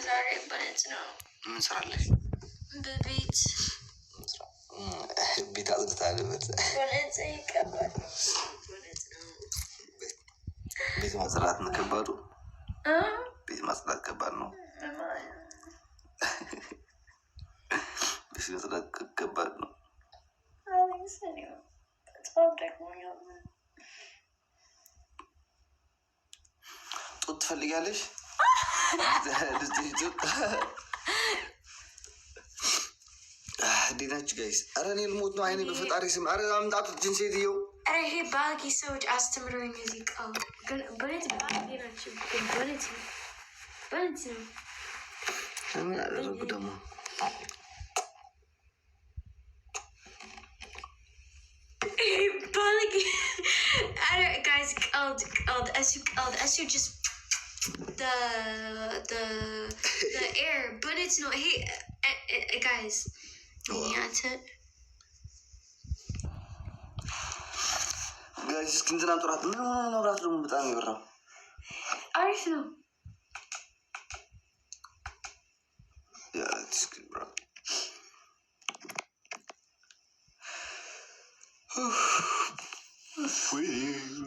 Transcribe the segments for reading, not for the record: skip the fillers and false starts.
ዛሬ በነጭ ነው። ምን ስራለሽ? በቤት ቤት አጽድታለሁ። በነጭ ይቀባል። በነጭ ነው። ቤት ማጽዳት ነው ከባዱ። ቤት ማጽዳት ከባድ ነው። ቤት ማጽዳት ከባድ ነው። ጡት ትፈልጊያለሽ? እንዴት ናችሁ ጋይስ? ኧረ እኔ ልሞት ነው። አይኔ በፈጣሪ ስም ኧረ አምጣቱት ጅንሴትየው። ኧረ ይሄ ባለጌ ሰዎች አስተምረውኝ እዚህ ቃል ግን በኔት ባለጌ ናቸው። ግን በኔት ነው ምን አደረጉ ደግሞ? ባለጌ ኧረ ጋይስ ቀልድ እሱ just the air but it's no hey guys ጋይስ እስኪ እንትና ጥራት ምን መብራት ደግሞ በጣም ይበራው። አሪፍ ነው።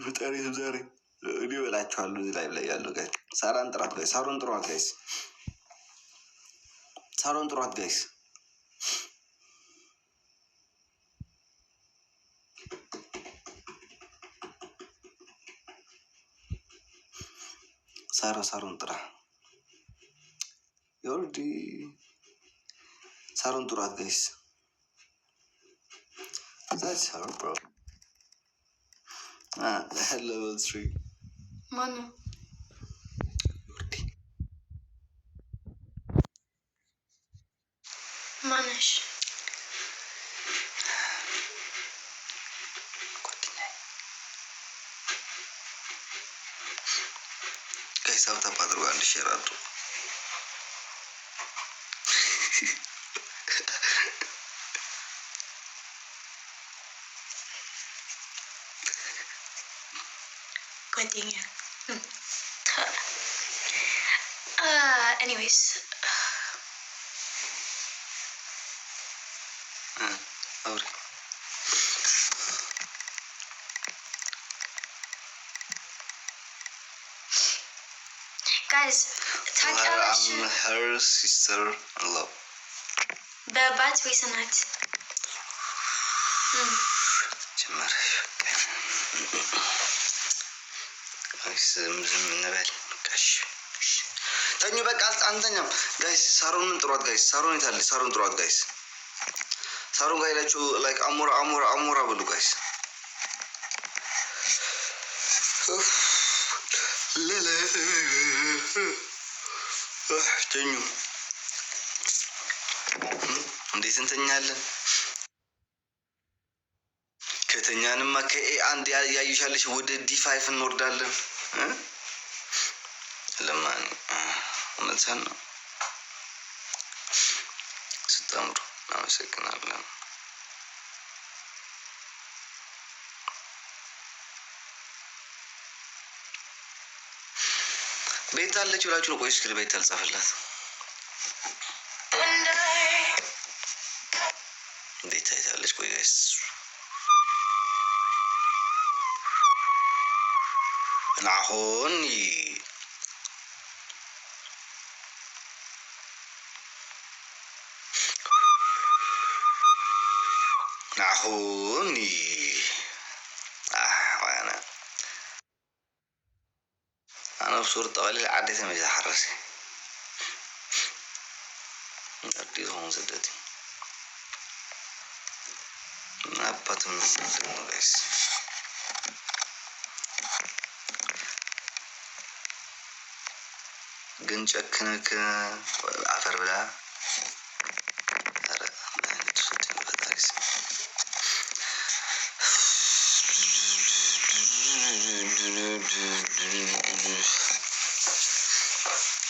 ፈጣሪ ዛሬ እኔ እበላችኋለሁ። እዚህ ላይ ያለው ጋይስ ሳራን ጥራት ጋይስ፣ ሳሮን ጥሯት ጋይስ፣ ሳሮን ጥሯት ጋይስ። ሳሮን ጥራ ይወርዲ። ሳሮን ጥሯት ጋይስ። That's her bro. Level 3. Mana? Manish. Guys, how the padre will share out. ጓደኛ anyways guys I'm her sister-in-law በባት ወይሰናት ጀመረሽ ዝም እንበል ጋሽ ተኙ በቃ አንተኛም ጋይስ። ሳሮንን ጥሯት ጋይስ። ሳሮን የታለች? ሳሮን ጥሯት ጋይስ። ሳሮን ጋር ሄዳችሁ ላይክ አሞራ ብሉ ጋይስ። ተኙ። እንዴት እንተኛለን? ከተኛንማ ከኤ1 ያዩሻለሽ ወደ ዲ5 እንወርዳለን። ለማን እውነትን ነው። ስታምሩ አመሰግናለን። ቤት አለች ብላችሁ ነው? ቆይ እስኪ ቤት አልጻፈላት። ቤት አይታለች? ቆይ ጋይስ ናሆኒ وانا بصورة طوالي عديت مجد حرسي أرديت هون زدتي نبات من النغيس قنشكنك عفر بلا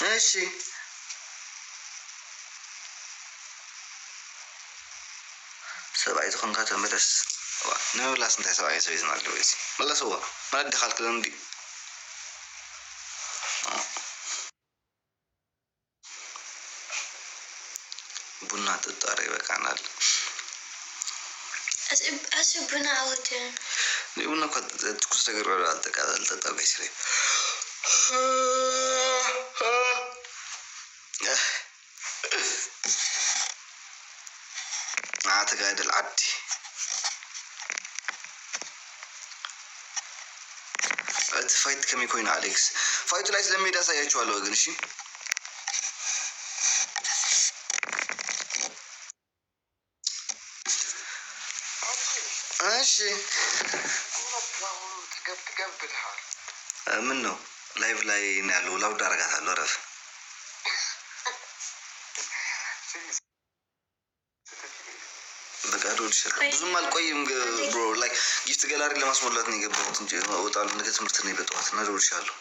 ماشي سبعي تكون قاتل مدرس نو لا سنتي سبعي سويزنا الجويزي ملا سوا ما ندي خالك لندي ቡና ጠጣሪ በቃናል ቡና አውደን ቡና ትኩስ ነገር አልጠቃል ጠጣው ጋይስ ላይ تقاعد العدي فايت كم يكون أليكس فايت لايس لما يدا سايا شو على وجنشي ماشي تقبل حال منو لايف لاي نالو لو درجات هالو رف በቃ ብዙም አልቆይም ብሮ ላይክ ጊፍት ጋላሪ ለማስሞላት ነው የገባሁት እንጂ እወጣለሁ ነገ ትምህርት ነው የበጠዋት እና ደውልሻለሁ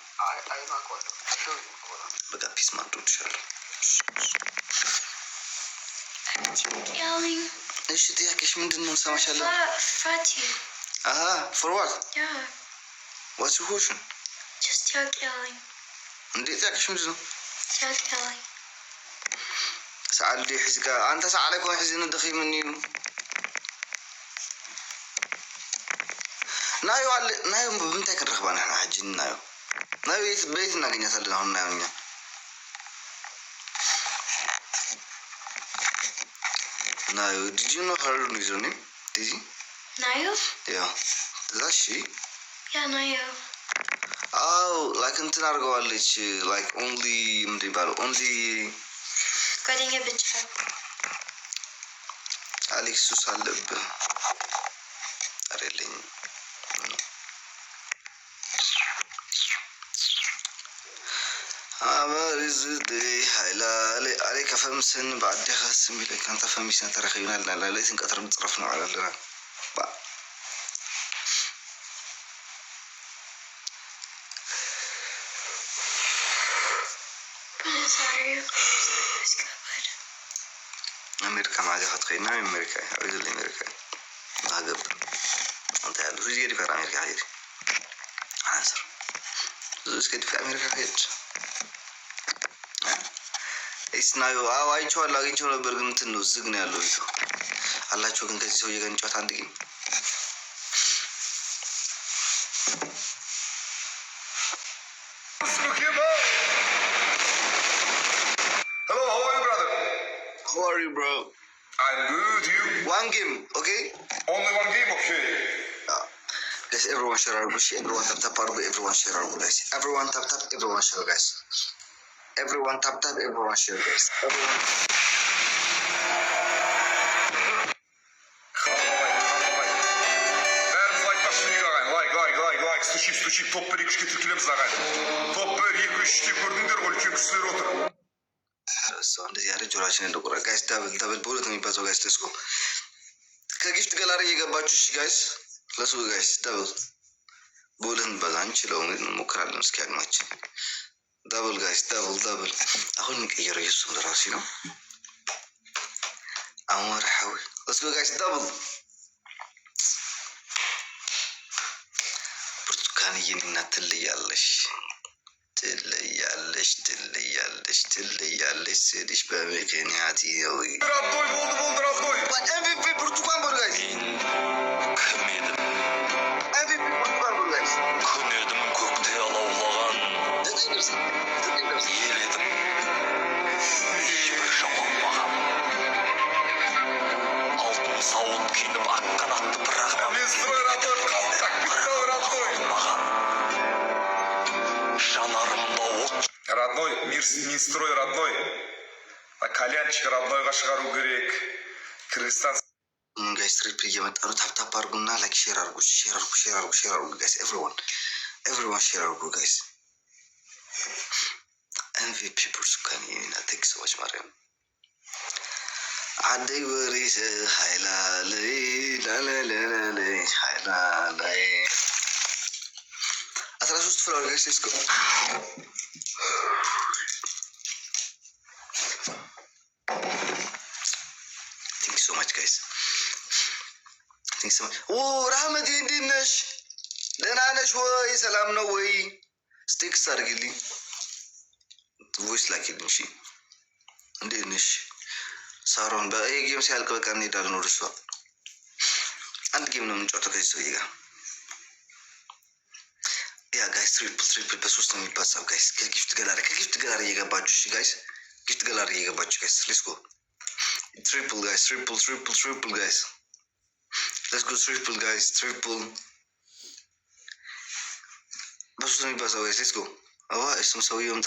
በቃ ፒስ ማን ደውልሻለሁ እሺ ጥያቄሽ ምንድን ነው ሰማሻለሁ ፋቲ አሃ for what yeah what's your question just yelling እንዴ ጥያቄሽ ምንድን ነው yelling سألت حزك أنت سألك وين حزين الدخيل مني نايو على نايو بنتك الرخبان إحنا حجين نايو بيت ناقينا سلنا هون نايو نايو did you know her username did you نايو yeah is that she yeah نايو oh like أنت نارجوالش like only مدري بالو only ጓደኛ ብቻ አሌክስ ሱስ አለብህ አሬልኝ አበርዝድ ሃይላሌ አሌካ ፈምስን بعد خاص بيلك انت فميس ترخينا لا ليس انقطر متصرفنا على لنا أمريكا ما جاءت خينا أمريكا أريد الأمريكا ما قبل أنت هذا زوجي يدي في أمريكا هيد عنصر زوجي يدي في أمريكا هيد إسنايو أي شو الله أي شو الله برجم تنو زغني الله يسوع الله شو كن كذي سوي كن شو تاندي How are you, bro? I'm good, you? One game, okay? Only one game, okay. Guys, everyone share our bush, everyone tap, everyone share our guys. Everyone tap, everyone share, guys. Everyone tap, everyone share, guys. Everyone. Стучи, топ 1-2 3 тіркелеміз ағай. Топ 1-2 3 көрдіңдер ғой, үлкен кісілер отыр. እንደዚህ ያለ ጆሮአችን እንደቆራ ጋይስ ዳብል በሁለት ነው የሚባለው ጋይስ ለስኮ ከጊፍት ጋላሪ እየገባችሁ እሺ ጋይስ ለሱ ጋይስ ዳብል በሁለት እንበዛ እንችለው እንሞክራለን እስኪ አቅማችን ዳብል ጋይስ ዳብል አሁን እንቀይረው ኢየሱስ ለራሱ ነው አሞራ ሐዊ ለሱ ጋይስ ዳብል ብርቱካን ይኒና ትልያለሽ ትለያለሽ ስልሽ በምክንያት ነው Rabdoy. MVP ብርቱካን በሉ ጋይስ MVP ብርቱካን በሉ ጋይስ күн едім көкте алаулаған ел едім ешбір жауалмаған алтын сауыт киініп ақ қанатты бірағынан Минстрой Rabdoy, қалттақ біттау Rabdoy. жанарымда от Родной, Минстрой родной. Кальянчик роднойға шығару керек. Кыргызстан guys trip እየመጣ ነው ታፕ አድርጉና ላይክ ሼር አድርጉ guys everyone share አድርጉ guys MVP ብርቱካን ይኒና ቴክ ሰዎች ማርያም አደይ ወሪስ ሃይላሌ ላላላላ ሃይላሌ 13 ፍላወር ጋይስ let's go thank you so much guys thank you so much ራህመት እንዴት ነሽ ደህና ነሽ ወይ ሰላም ነው ወይ ስቲክስ አድርጊልኝ ቮይስ ላኪልኝ እሺ እንዴት ነሽ ሳሮን በይሄ ጌም ሲያልቅ በቃ እንሄዳለን ወደ እሷ። አንድ ጌም ነው የምንጫወተው ከዚህ ሰውዬ ጋር። ያ ጋይስ ትሪፕል በሶስት ነው የሚባሳው ጋይስ። ከጊፍት ገላሪ እየገባችሁ እሺ ጋይስ፣ ጊፍት ገላሪ እየገባችሁ ጋይስ። ሌትስ ጎ ትሪፕል ጋይስ፣ ትሪፕል ጋይስ፣ ሌትስ ጎ ትሪፕል ጋይስ፣ ትሪፕል በሶስት ነው የሚባሳው ጋይስ። ሌትስ ጎ አዋ እሱም ሰውዬውም